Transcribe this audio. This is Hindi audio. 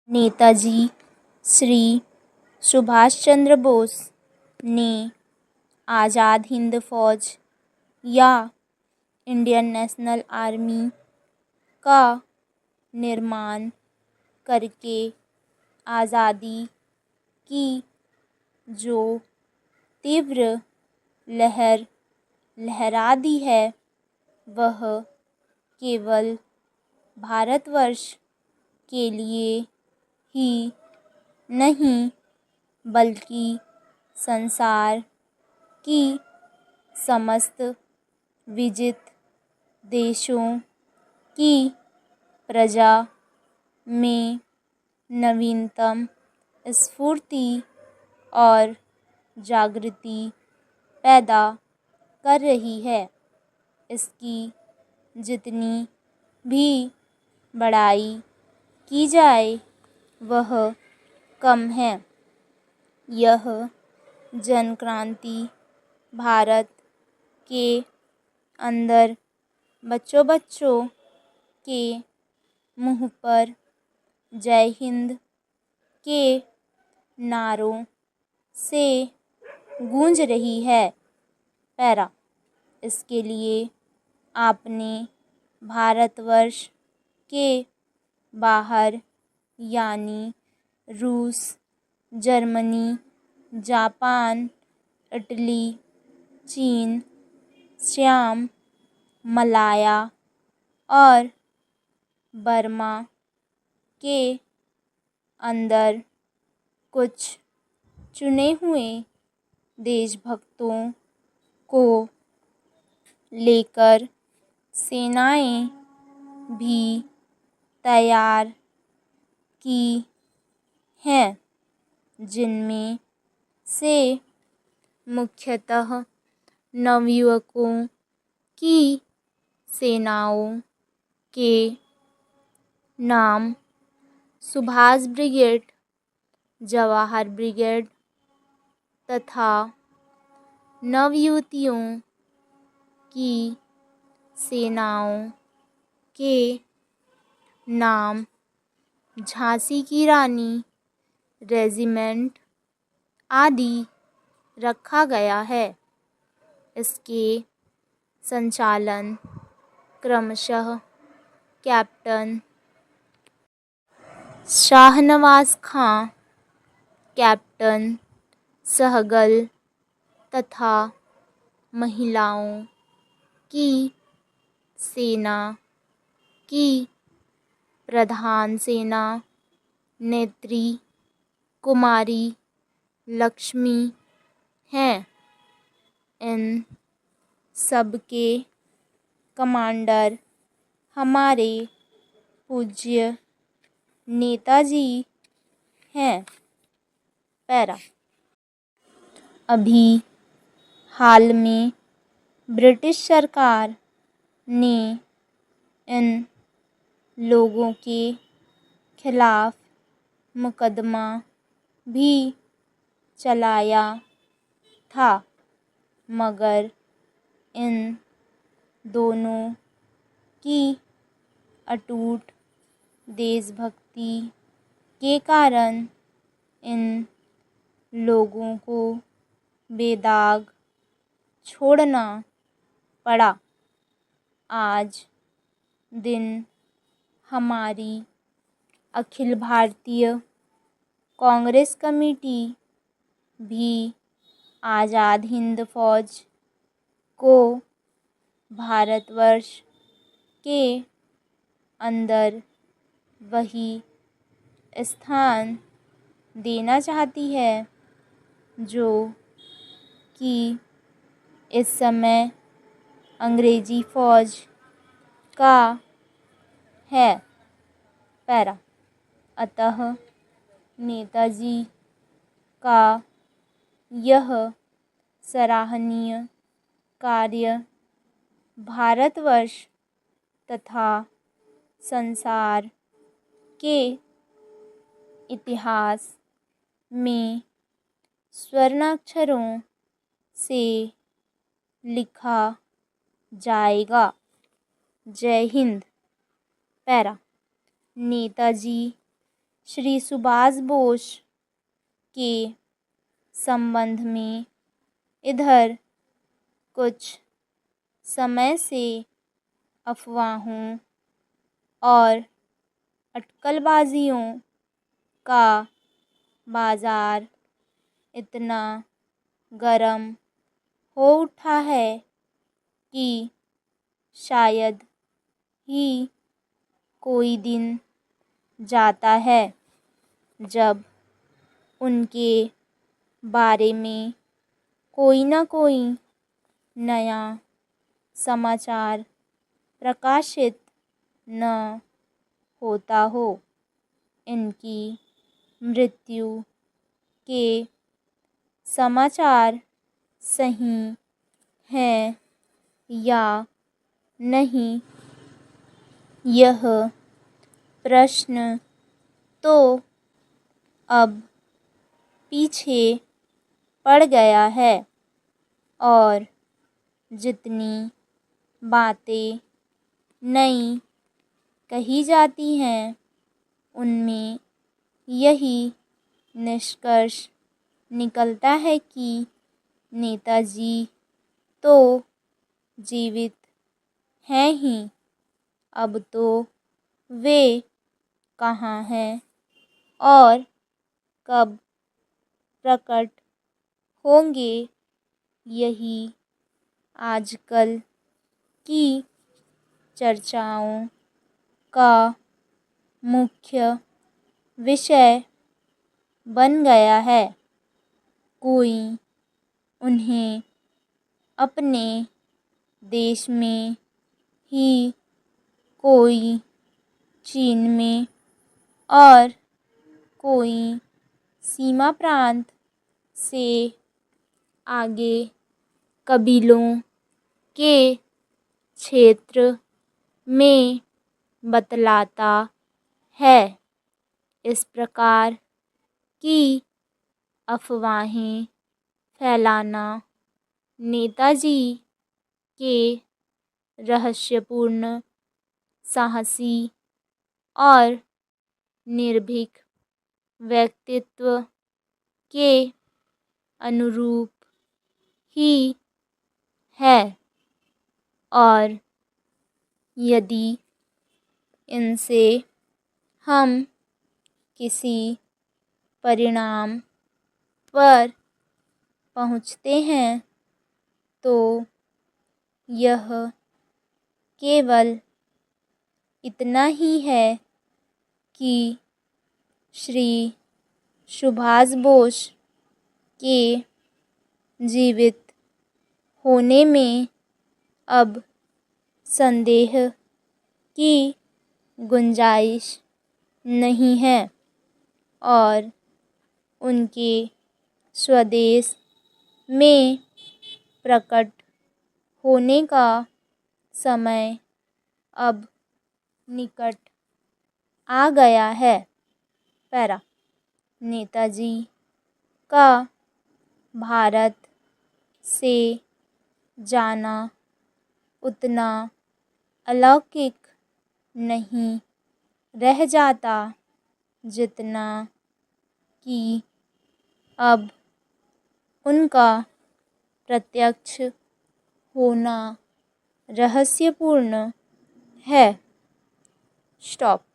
नेताजी श्री सुभाष चंद्र बोस ने आज़ाद हिंद फौज या इंडियन नेशनल आर्मी का निर्माण करके आज़ादी की जो तीव्र लहर लहरा दी है, वह केवल भारतवर्ष के लिए ही नहीं बल्कि संसार की समस्त विजित देशों की प्रजा में नवीनतम स्फूर्ति और जागृति पैदा कर रही है। इसकी जितनी भी बड़ाई की जाए वह कम है। यह जन क्रांति भारत के अंदर बच्चों के मुंह पर जय हिंद के नारों से गूंज रही है। पैरा, इसके लिए आपने भारतवर्ष के बाहर यानी रूस, जर्मनी, जापान, इटली, चीन, श्याम, मलाया और बर्मा के अंदर कुछ चुने हुए देशभक्तों को लेकर सेनाएं भी तैयार की हैं, जिनमें से मुख्यतः नवयुवकों की सेनाओं के नाम सुभाष ब्रिगेड, जवाहर ब्रिगेड तथा नवयुवतियों की सेनाओं के नाम झांसी की रानी रेजिमेंट आदि रखा गया है। इसके संचालन क्रमशः कैप्टन शाहनवाज खां, कैप्टन सहगल तथा महिलाओं की सेना की प्रधान सेना नेत्री कुमारी लक्ष्मी हैं। इन सब के कमांडर हमारे पूज्य नेताजी हैं। पैरा, अभी हाल में ब्रिटिश सरकार ने इन लोगों के खिलाफ मुकदमा भी चलाया था, मगर इन दोनों की अटूट देशभक्ति के कारण इन लोगों को बेदाग छोड़ना पड़ा। आज दिन हमारी अखिल भारतीय कांग्रेस कमेटी भी आज़ाद हिंद फौज को भारतवर्ष के अंदर वही स्थान देना चाहती है जो कि इस समय अंग्रेजी फौज का है। पैरा, अतः नेताजी का यह सराहनीय कार्य भारतवर्ष तथा संसार के इतिहास में स्वर्णाक्षरों से लिखा जाएगा। जय हिंद। पैरा, नेताजी श्री सुभाष बोस के संबंध में इधर कुछ समय से अफवाहों और अटकलबाजियों का बाजार इतना गरम हो उठा है कि शायद ही कोई दिन जाता है जब उनके बारे में कोई ना कोई नया समाचार प्रकाशित न होता हो। इनकी मृत्यु के समाचार सही हैं या नहीं, यह प्रश्न तो अब पीछे पड़ गया है और जितनी बातें नई कही जाती हैं उनमें यही निष्कर्ष निकलता है कि नेताजी तो जीवित हैं ही, अब तो वे कहाँ हैं और कब प्रकट होंगे, यही आजकल की चर्चाओं का मुख्य विषय बन गया है। कोई उन्हें अपने देश में ही, कोई चीन में और कोई सीमा प्रांत से आगे कबीलों के क्षेत्र में बतलाता है। इस प्रकार की अफवाहें फैलाना नेताजी के रहस्यपूर्ण, साहसी और निर्भीक व्यक्तित्व के अनुरूप ही है और यदि इनसे हम किसी परिणाम पर पहुँचते हैं तो यह केवल इतना ही है कि श्री सुभाष बोस के जीवित होने में अब संदेह की गुंजाइश नहीं है और उनके स्वदेश में प्रकट होने का समय अब निकट आ गया है। पैरा नेताजी का भारत से जाना उतना अलौकिक नहीं रह जाता जितना कि अब उनका प्रत्यक्ष होना रहस्यपूर्ण है। स्टॉप।